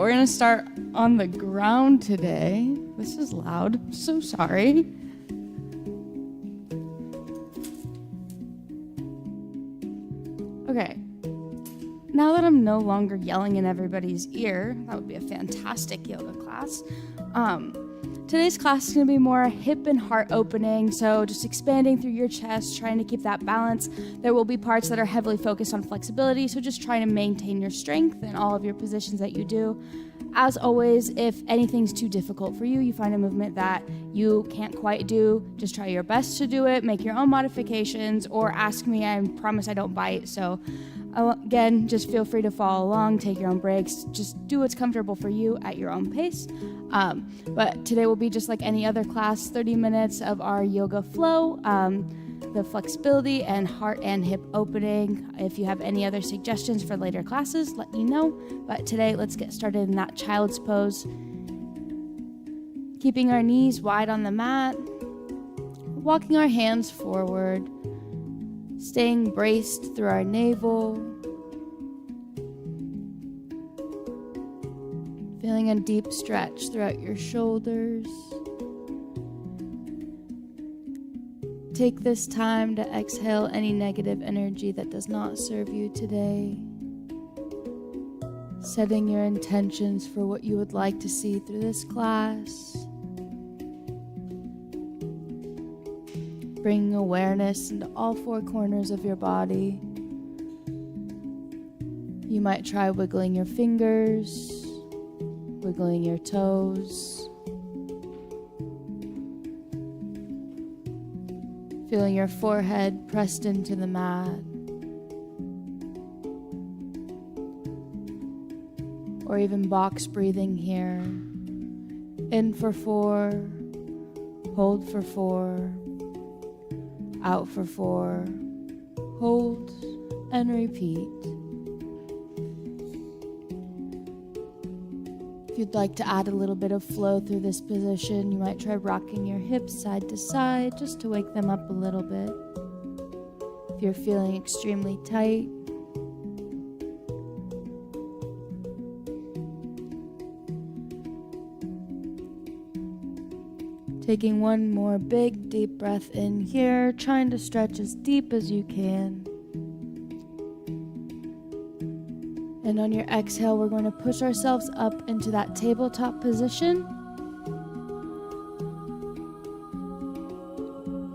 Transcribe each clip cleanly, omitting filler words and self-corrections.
we're gonna start on the ground today. This is loud, I'm so sorry. Okay, now that I'm no longer yelling in everybody's ear, that would be a fantastic yoga class. Today's class is going to be more hip and heart opening, so just expanding through your chest, trying to keep that balance. There will be parts that are heavily focused on flexibility, so just trying to maintain your strength in all of your positions that you do. As always, if anything's too difficult for you, you find a movement that you can't quite do, just try your best to do it, make your own modifications, or ask me. I promise I don't bite, so again, just feel free to follow along, take your own breaks, just do what's comfortable for you at your own pace. But today will be just like any other class, 30 minutes of our yoga flow, the flexibility and heart and hip opening. If you have any other suggestions for later classes, let me know. But today, let's get started in that child's pose. Keeping our knees wide on the mat, walking our hands forward, staying braced through our navel, feeling a deep stretch throughout your shoulders. Take this time to exhale any negative energy that does not serve you today. Setting your intentions for what you would like to see through this class. Bringing awareness into all four corners of your body. You might try wiggling your fingers, wiggling your toes. Feeling your forehead pressed into the mat. Or even box breathing here. In for 4, hold for 4, out for 4, hold and repeat. If you'd like to add a little bit of flow through this position, you might try rocking your hips side to side just to wake them up a little bit. If you're feeling extremely tight, taking one more big deep breath in here, trying to stretch as deep as you can. And on your exhale, we're going to push ourselves up into that tabletop position.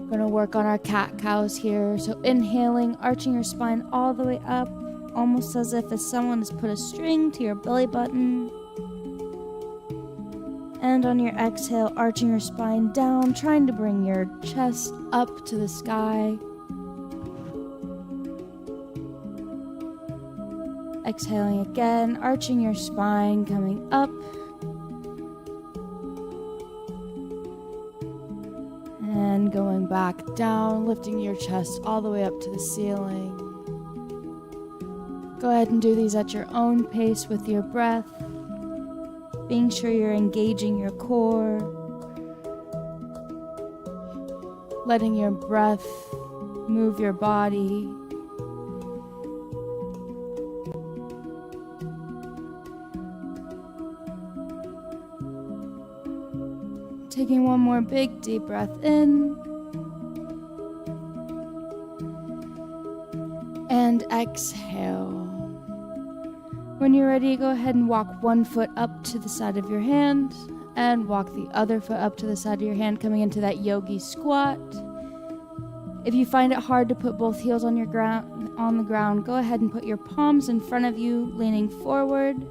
We're going to work on our cat-cows here. So inhaling, arching your spine all the way up, almost as if someone has put a string to your belly button. And on your exhale, arching your spine down, trying to bring your chest up to the sky. Exhaling again, arching your spine, coming up. And going back down, lifting your chest all the way up to the ceiling. Go ahead and do these at your own pace with your breath. Being sure you're engaging your core. Letting your breath move your body. Taking one more big deep breath in. And exhale. When you're ready, go ahead and walk one foot up to the side of your hand and walk the other foot up to the side of your hand, coming into that yogi squat. If you find it hard to put both heels on the ground, go ahead and put your palms in front of you, leaning forward,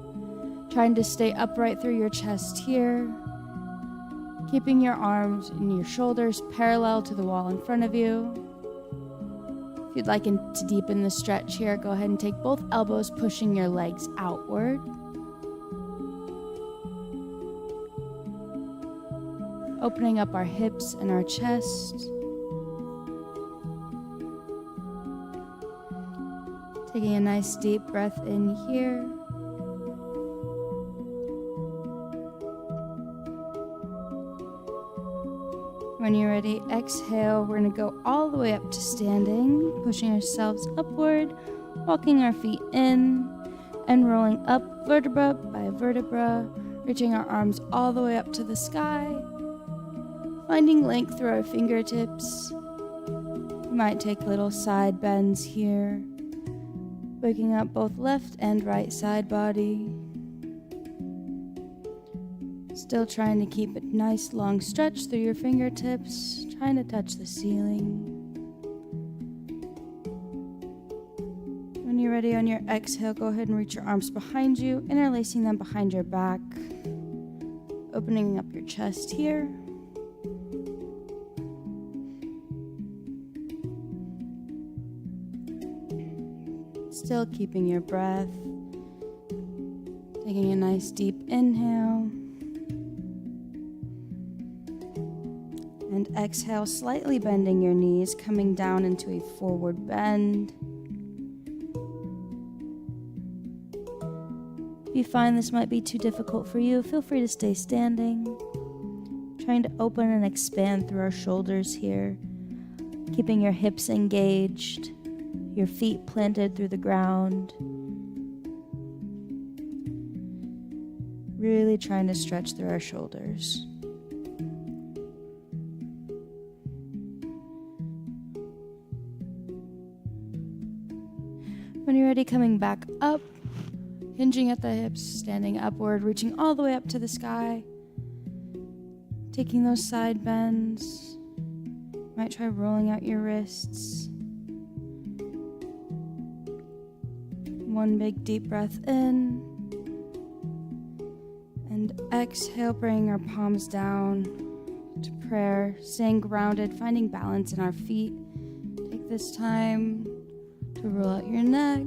trying to stay upright through your chest here. Keeping your arms and your shoulders parallel to the wall in front of you. If you'd like to deepen the stretch here, go ahead and take both elbows, pushing your legs outward. Opening up our hips and our chest. Taking a nice deep breath in here. When you're ready, exhale. We're going to go all the way up to standing, pushing ourselves upward, walking our feet in, and rolling up vertebra by vertebra, reaching our arms all the way up to the sky, finding length through our fingertips. You might take little side bends here, waking up both left and right side body. Still trying to keep a nice long stretch through your fingertips, trying to touch the ceiling. When you're ready on your exhale, go ahead and reach your arms behind you, interlacing them behind your back, opening up your chest here. Still keeping your breath, taking a nice deep inhale, and exhale, slightly bending your knees, coming down into a forward bend. If you find this might be too difficult for you, feel free to stay standing. Trying to open and expand through our shoulders here, keeping your hips engaged, your feet planted through the ground. Really trying to stretch through our shoulders. When you're ready, coming back up, hinging at the hips, standing upward, reaching all the way up to the sky, taking those side bends. Might try rolling out your wrists. One big deep breath in, and exhale, bringing our palms down to prayer, staying grounded, finding balance in our feet. Take this time to roll out your neck,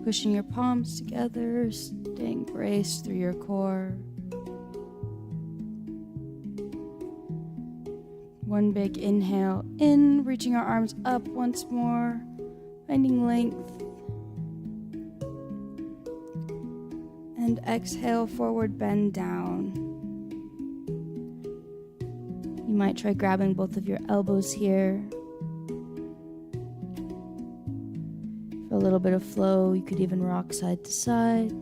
pushing your palms together, staying braced through your core. One big inhale in, reaching our arms up once more, finding length. And exhale, forward bend down. You might try grabbing both of your elbows here. For a little bit of flow, you could even rock side to side.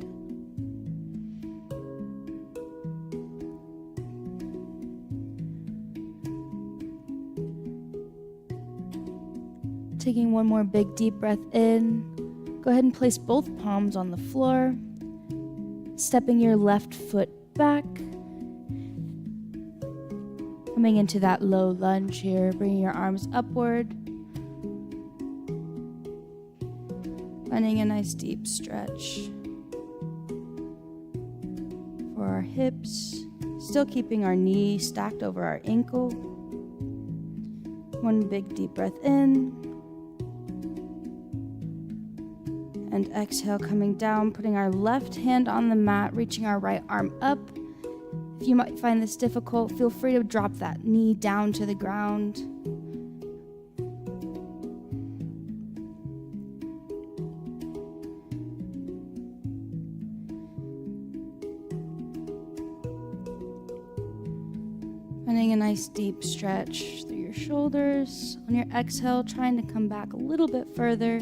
Taking one more big deep breath in. Go ahead and place both palms on the floor. Stepping your left foot back. Coming into that low lunge here, bringing your arms upward. Finding a nice deep stretch for our hips. Still keeping our knee stacked over our ankle. One big deep breath in. And exhale, coming down, putting our left hand on the mat, reaching our right arm up. If you might find this difficult, feel free to drop that knee down to the ground. Finding a nice deep stretch through your shoulders. On your exhale, trying to come back a little bit further.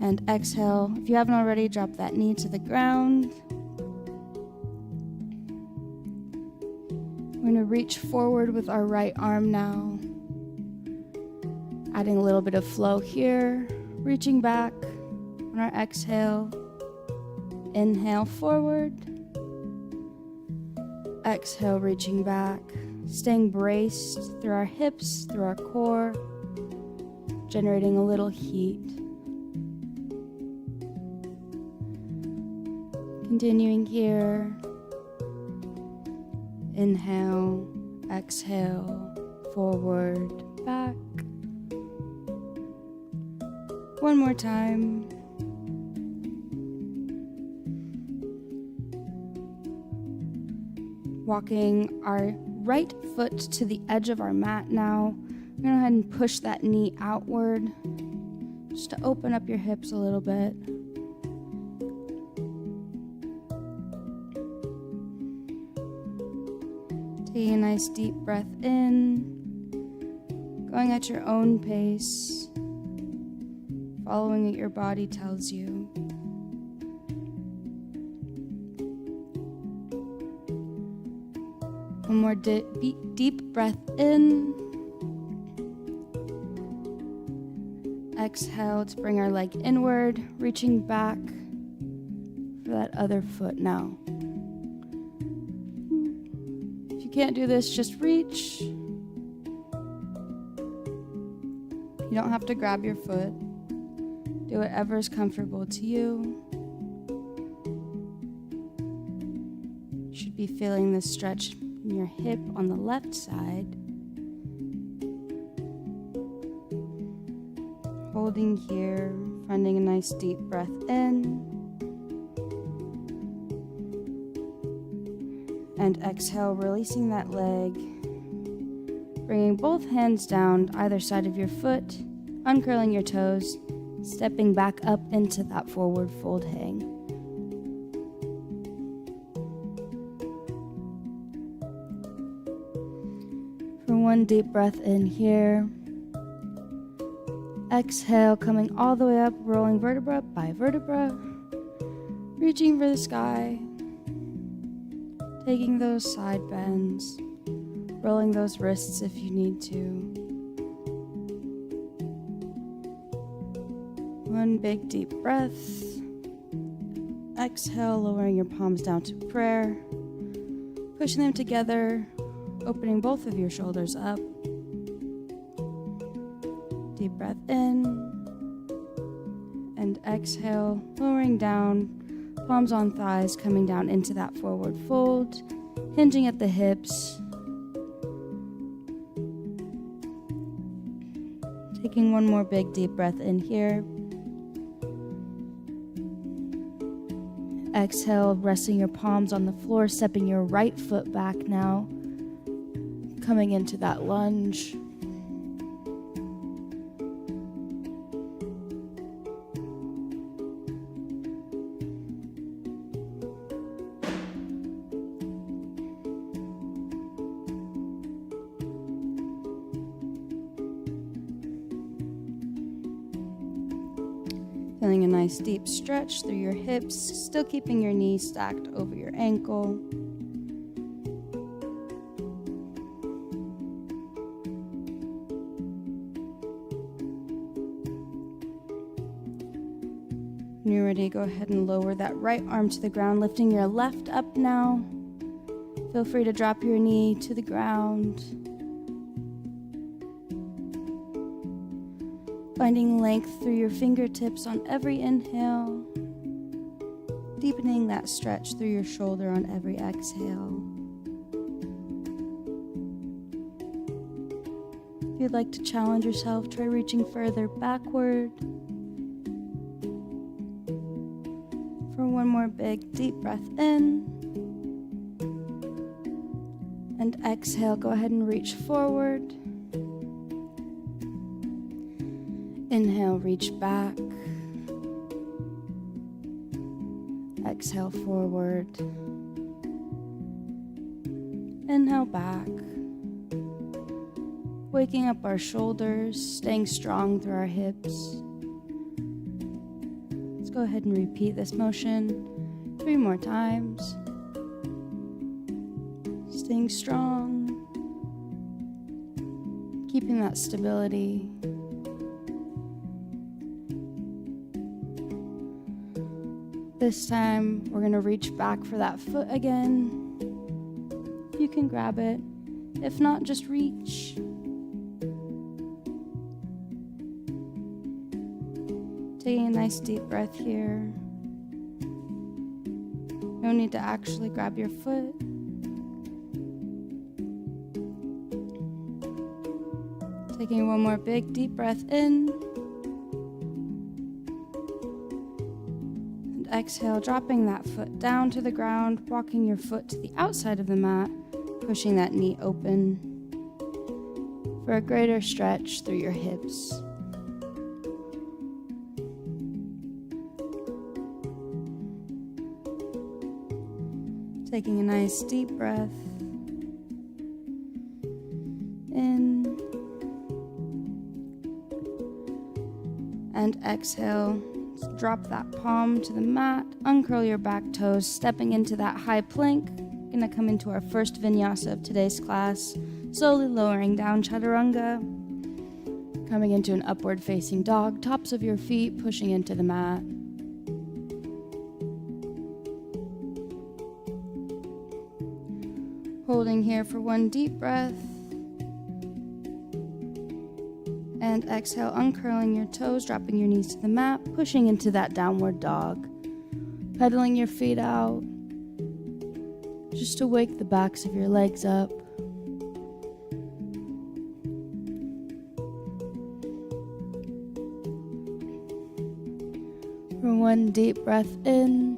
And exhale. If you haven't already, drop that knee to the ground. We're going to reach forward with our right arm now. Adding a little bit of flow here. Reaching back on our exhale. Inhale forward. Exhale, reaching back. Staying braced through our hips, through our core. Generating a little heat. Continuing here. Inhale, exhale, forward, back. One more time. Walking our right foot to the edge of our mat now. We're going to go ahead and push that knee outward just to open up your hips a little bit. Taking a nice deep breath in going at your own pace, following what your body tells you. One more deep breath in. Exhale to bring our leg inward, reaching back for that other foot now. If you can't do this, just reach. You don't have to grab your foot. Do whatever is comfortable to you. You should be feeling this stretch in your hip on the left side. Holding here, finding a nice deep breath in. And exhale, releasing that leg. Bringing both hands down either side of your foot, uncurling your toes, stepping back up into that forward fold hang. For one deep breath in here. Exhale, coming all the way up, rolling vertebra by vertebra, reaching for the sky, taking those side bends, rolling those wrists if you need to. One big deep breath. Exhale, lowering your palms down to prayer, pushing them together, opening both of your shoulders up. Deep breath in, and exhale, lowering down, palms on thighs, coming down into that forward fold, hinging at the hips. Taking one more big deep breath in here. Exhale, resting your palms on the floor, stepping your right foot back now, coming into that lunge. Feeling a nice deep stretch through your hips, still keeping your knees stacked over your ankle. When you're ready, go ahead and lower that right arm to the ground, lifting your left up now. Feel free to drop your knee to the ground. Finding length through your fingertips on every inhale. Deepening that stretch through your shoulder on every exhale. If you'd like to challenge yourself, try reaching further backward. For one more big deep breath in. And exhale, go ahead and reach forward. Inhale, reach back. Exhale, forward. Inhale, back. Waking up our shoulders, staying strong through our hips. Let's go ahead and repeat this motion 3 more times. Staying strong. Keeping that stability. This time, we're going to reach back for that foot again. You can grab it. If not, just reach. Taking a nice deep breath here. No need to actually grab your foot. Taking one more big deep breath in. Exhale, dropping that foot down to the ground, walking your foot to the outside of the mat, pushing that knee open for a greater stretch through your hips. Taking a nice deep breath in And exhale, drop that palm to the mat, uncurl your back toes, stepping into that high plank. Gonna come into our first vinyasa of today's class, slowly lowering down chaturanga, coming into an upward facing dog, tops of your feet pushing into the mat. Holding here for one deep breath. And exhale, uncurling your toes, dropping your knees to the mat, pushing into that downward dog. Pedaling your feet out, just to wake the backs of your legs up. For one deep breath in.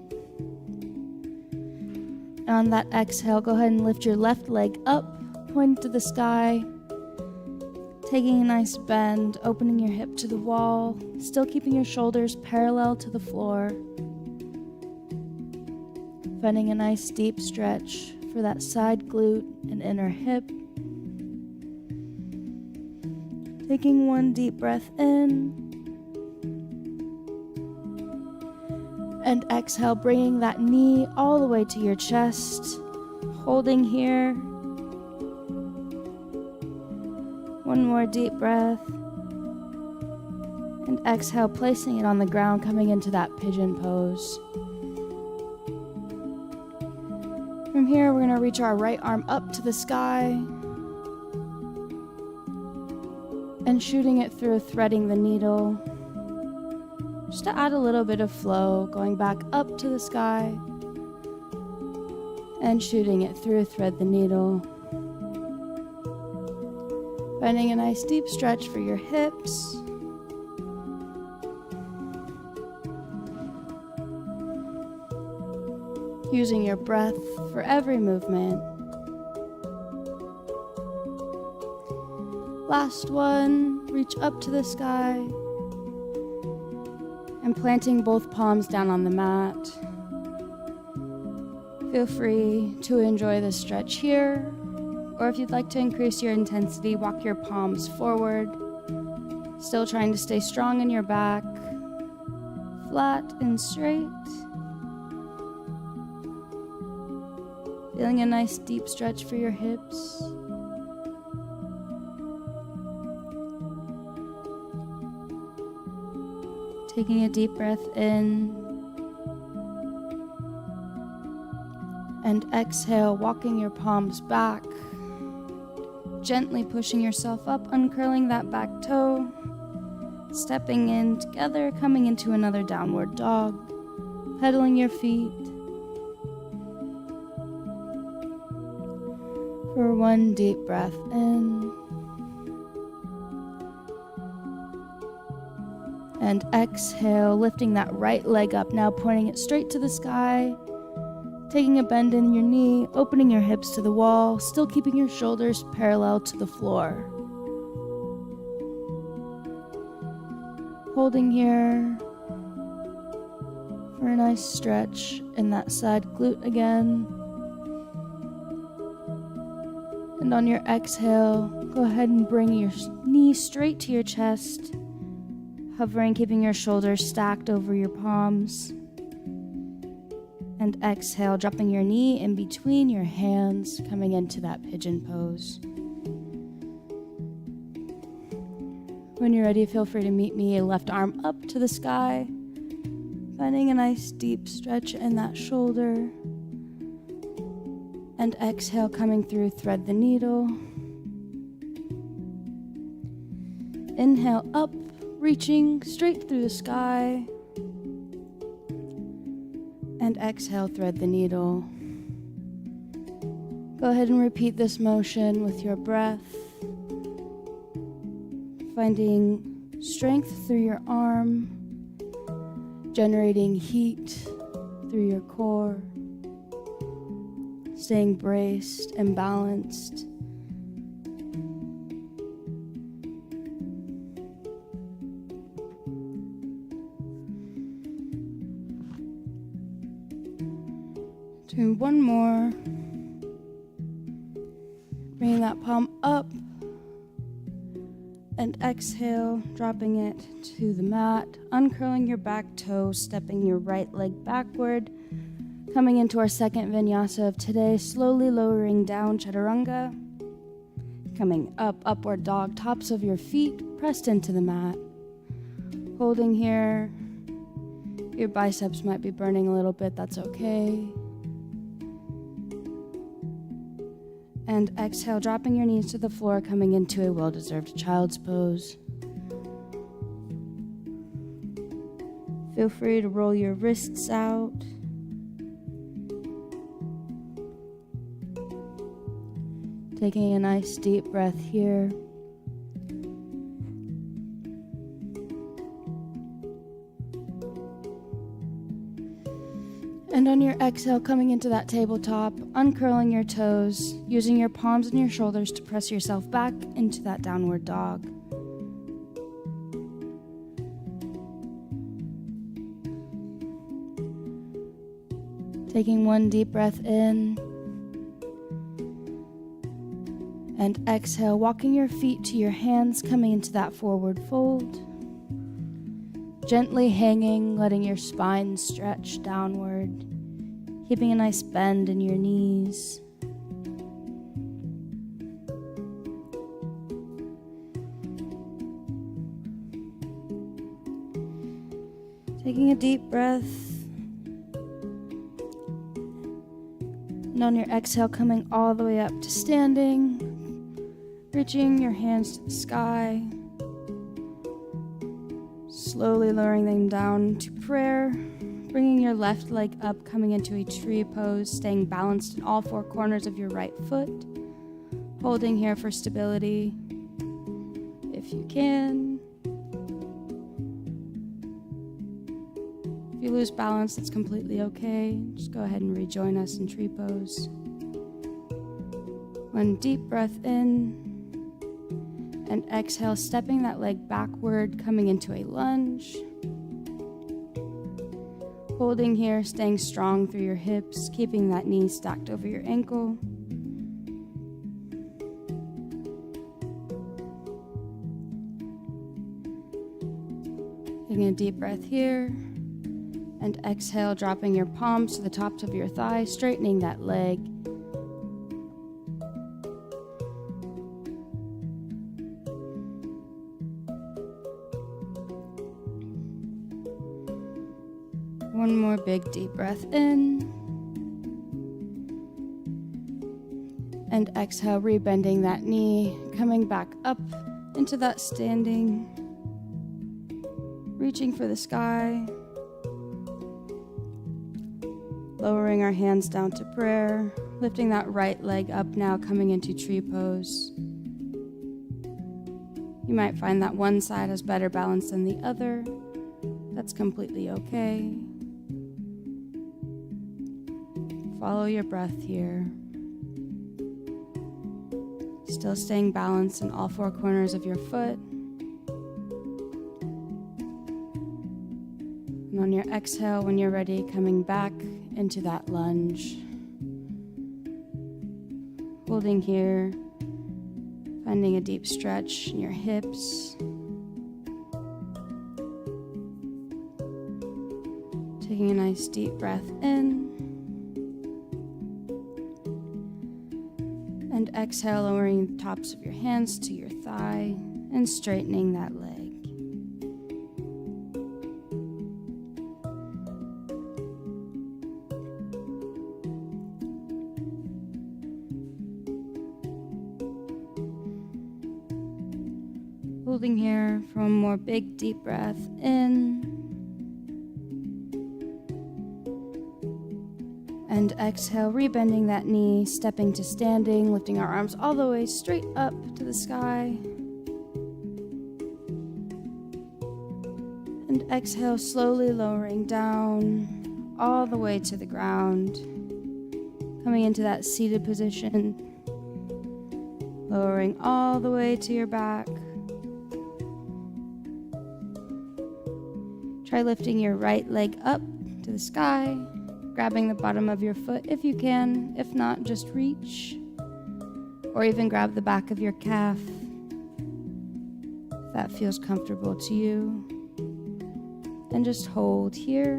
On that exhale, go ahead and lift your left leg up, point to the sky. Taking a nice bend, opening your hip to the wall, still keeping your shoulders parallel to the floor. Finding a nice deep stretch for that side glute and inner hip. Taking one deep breath in. And exhale, bringing that knee all the way to your chest. Holding here. One more deep breath. And exhale, placing it on the ground, coming into that pigeon pose. From here, we're going to reach our right arm up to the sky. And shooting it through, threading the needle. Just to add a little bit of flow, going back up to the sky. And shooting it through, thread the needle. Finding a nice deep stretch for your hips. Using your breath for every movement. Last one, reach up to the sky. And planting both palms down on the mat. Feel free to enjoy the stretch here. Or if you'd like to increase your intensity, walk your palms forward. Still trying to stay strong in your back. Flat and straight. Feeling a nice deep stretch for your hips. Taking a deep breath in. And exhale, walking your palms back. Gently pushing yourself up, uncurling that back toe. Stepping in together, coming into another downward dog. Pedaling your feet. For one deep breath in. And exhale, lifting that right leg up, now pointing it straight to the sky. Taking a bend in your knee, opening your hips to the wall, still keeping your shoulders parallel to the floor. Holding here for a nice stretch in that side glute again. And on your exhale, go ahead and bring your knee straight to your chest, hovering, keeping your shoulders stacked over your palms. And exhale, dropping your knee in between your hands, coming into that pigeon pose. When you're ready, feel free to meet me, left arm up to the sky, finding a nice deep stretch in that shoulder. And exhale, coming through, thread the needle. Inhale up, reaching straight through the sky. And exhale, thread the needle. Go ahead and repeat this motion with your breath. Finding strength through your arm, generating heat through your core, staying braced and balanced. Do one more. Bringing that palm up And exhale, dropping it to the mat, uncurling your back toe, stepping your right leg backward, coming into our second vinyasa of today, slowly lowering down chaturanga, coming up, upward dog, tops of your feet pressed into the mat. Holding here, your biceps might be burning a little bit, that's okay. And exhale, dropping your knees to the floor, coming into a well-deserved child's pose. Feel free to roll your wrists out. Taking a nice deep breath here. And on your exhale, coming into that tabletop, uncurling your toes, using your palms and your shoulders to press yourself back into that downward dog. Taking one deep breath in. And exhale, walking your feet to your hands, coming into that forward fold. Gently hanging, letting your spine stretch downward, keeping a nice bend in your knees. Taking a deep breath. And on your exhale, coming all the way up to standing, reaching your hands to the sky. Slowly lowering them down to prayer, bringing your left leg up, coming into a tree pose, staying balanced in all four corners of your right foot, holding here for stability if you can. If you lose balance, that's completely okay. Just go ahead and rejoin us in tree pose. One deep breath in. And exhale, stepping that leg backward, coming into a lunge. Holding here, staying strong through your hips, keeping that knee stacked over your ankle. Taking a deep breath here. And exhale, dropping your palms to the tops of your thighs, straightening that leg. One more big deep breath in. And exhale, rebending that knee, coming back up into that standing, reaching for the sky, lowering our hands down to prayer, lifting that right leg up now, coming into tree pose. You might find that one side has better balance than the other. That's completely okay. Follow your breath here. Still staying balanced in all four corners of your foot. And on your exhale, when you're ready, coming back into that lunge. Holding here, finding a deep stretch in your hips. Taking a nice deep breath in. And exhale, lowering the tops of your hands to your thigh and straightening that leg. Holding here for one more big deep breath in. And exhale, rebending that knee, stepping to standing, lifting our arms all the way straight up to the sky. And exhale, slowly lowering down all the way to the ground. Coming into that seated position. Lowering all the way to your back. Try lifting your right leg up to the sky. Grabbing the bottom of your foot if you can. If not, just reach. Or even grab the back of your calf. that feels comfortable to you. And just hold here.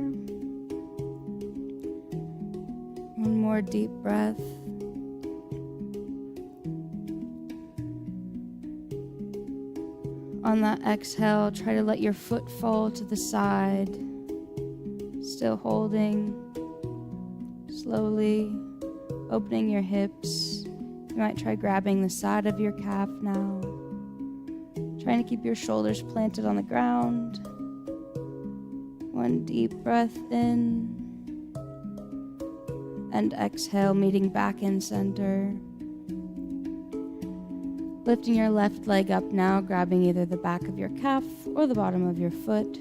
One more deep breath. On that exhale, try to let your foot fall to the side. Still holding. Slowly opening your hips. You might try grabbing the side of your calf now. Trying to keep your shoulders planted on the ground. One deep breath in. And exhale, meeting back in center. Lifting your left leg up now, grabbing either the back of your calf or the bottom of your foot.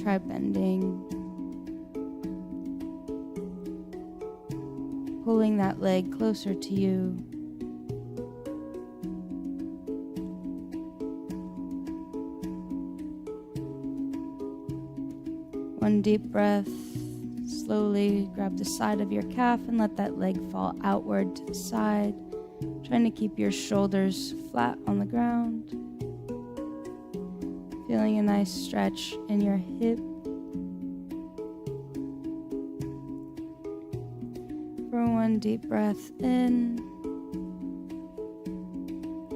Try bending. Pulling that leg closer to you. One deep breath. Slowly grab the side of your calf and let that leg fall outward to the side. Trying to keep your shoulders flat on the ground. Feeling a nice stretch in your hip. For one deep breath in.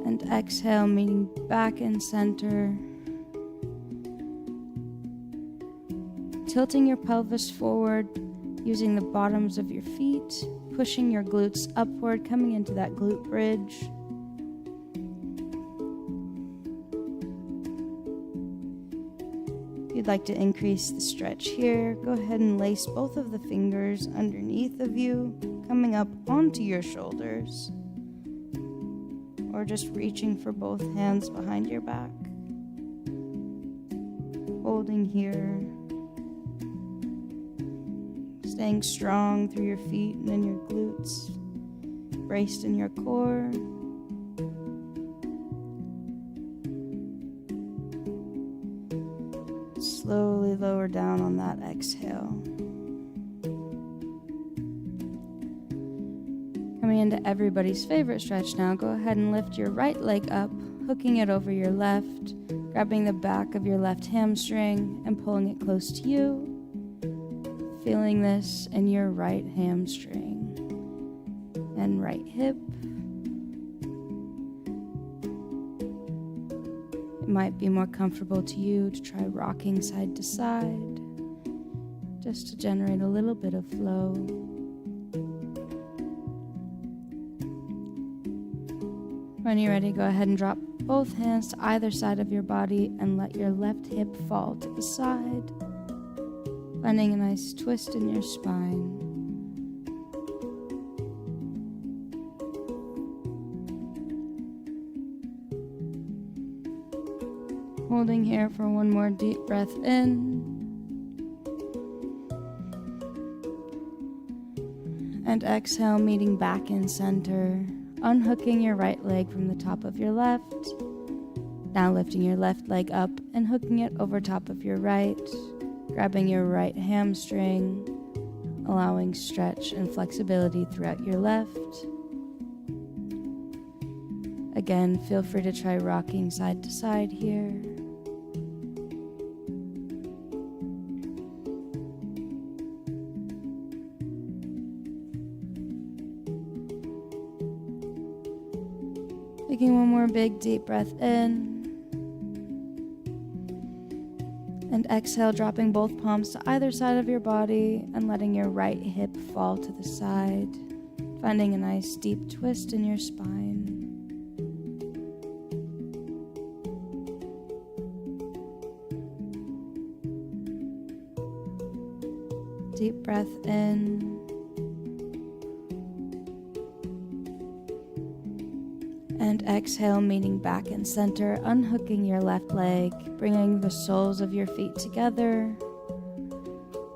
And exhale, meeting back in center. Tilting your pelvis forward, using the bottoms of your feet. Pushing your glutes upward, coming into that glute bridge. If you'd like to increase the stretch here, go ahead and lace both of the fingers underneath of you, coming up onto your shoulders. Or just reaching for both hands behind your back. Holding here. Staying strong through your feet and in your glutes, braced in your core. Slowly lower down on that exhale. Coming into everybody's favorite stretch now, go ahead and lift your right leg up, hooking it over your left, grabbing the back of your left hamstring and pulling it close to you. Feeling this in your right hamstring and right hip. It might be more comfortable to you to try rocking side to side, just to generate a little bit of flow. When you're ready, go ahead and drop both hands to either side of your body and let your left hip fall to the side. Finding a nice twist in your spine. Holding here for one more deep breath in. And exhale, meeting back in center. Unhooking your right leg from the top of your left. Now lifting your left leg up and hooking it over top of your right. Grabbing your right hamstring, allowing stretch and flexibility throughout your left. Again, feel free to try rocking side to side here. Taking one more big deep breath in. And exhale, dropping both palms to either side of your body and letting your right hip fall to the side. Finding a nice deep twist in your spine. Deep breath in. And exhale, meeting back in center, unhooking your left leg, bringing the soles of your feet together,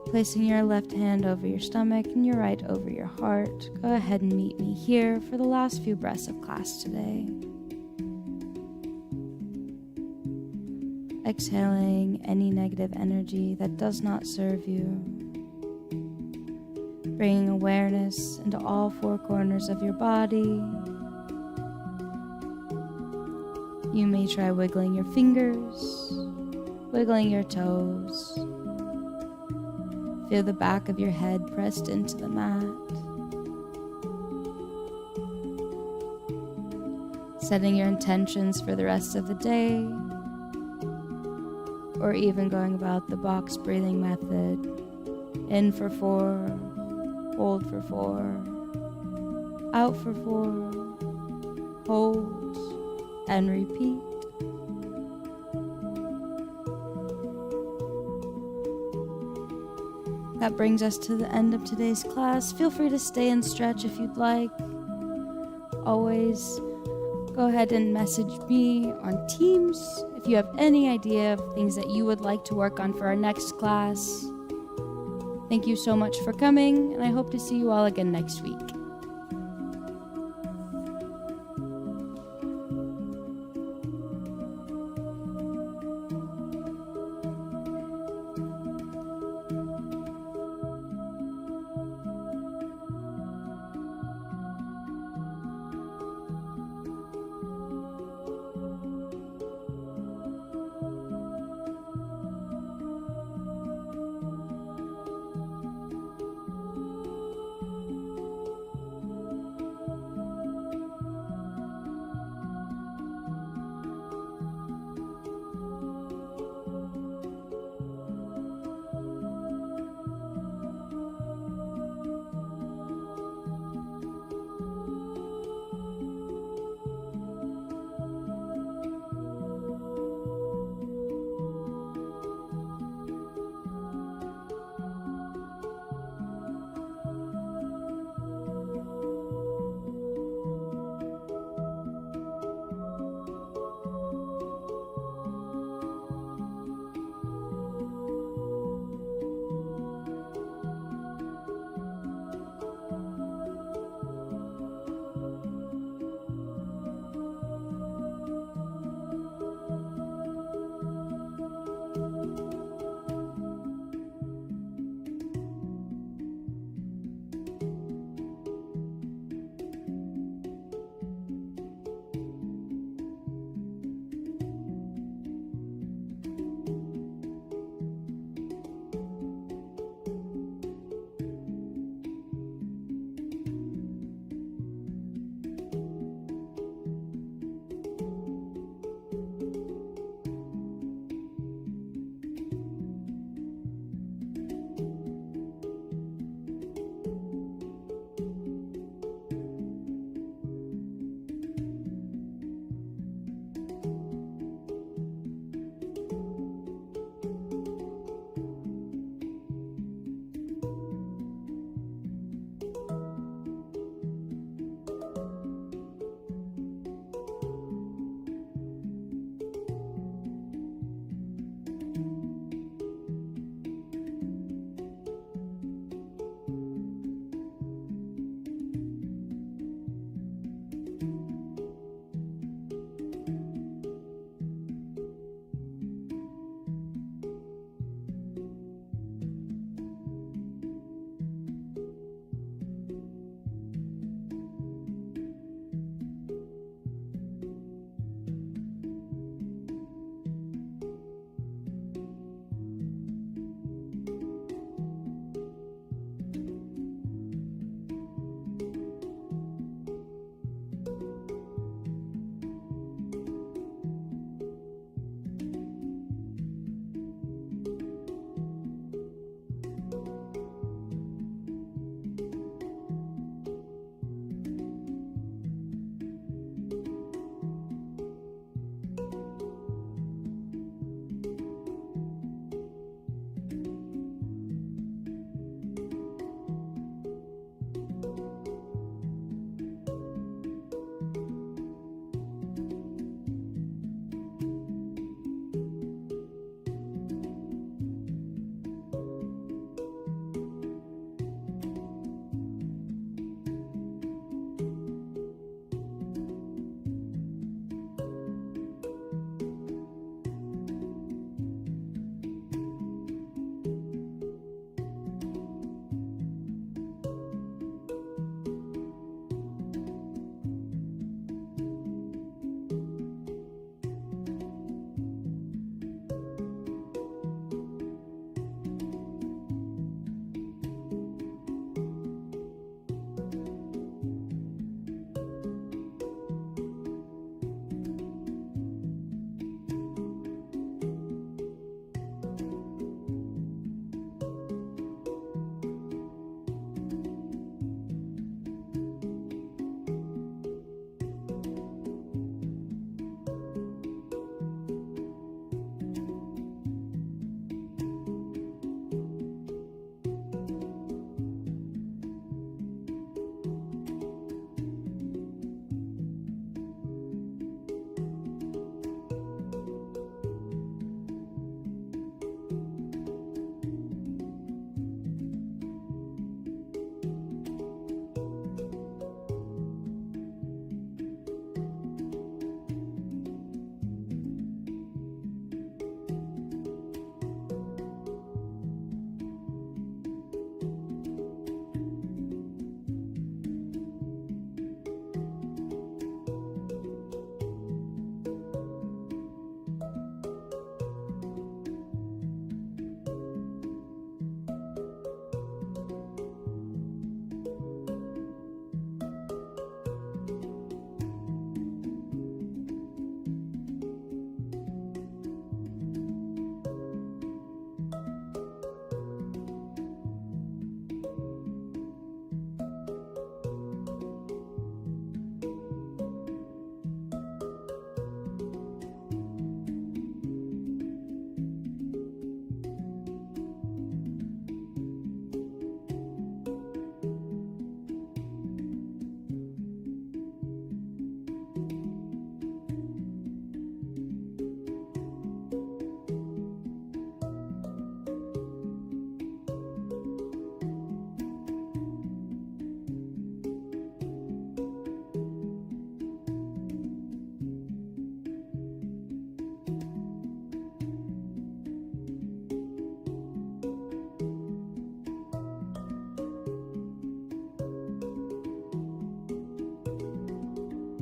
placing your left hand over your stomach and your right over your heart. Go ahead and meet me here for the last few breaths of class today. Exhaling any negative energy that does not serve you. Bringing awareness into all four corners of your body. You may try wiggling your fingers, wiggling your toes. Feel the back of your head pressed into the mat. Setting your intentions for the rest of the day, or even going about the box breathing method. In for 4, hold for 4, out for 4, hold, and repeat. That brings us to the end of today's class. Feel free to stay and stretch if you'd like. Always go ahead and message me on Teams if you have any idea of things that you would like to work on for our next class. Thank you so much for coming, and I hope to see you all again next week.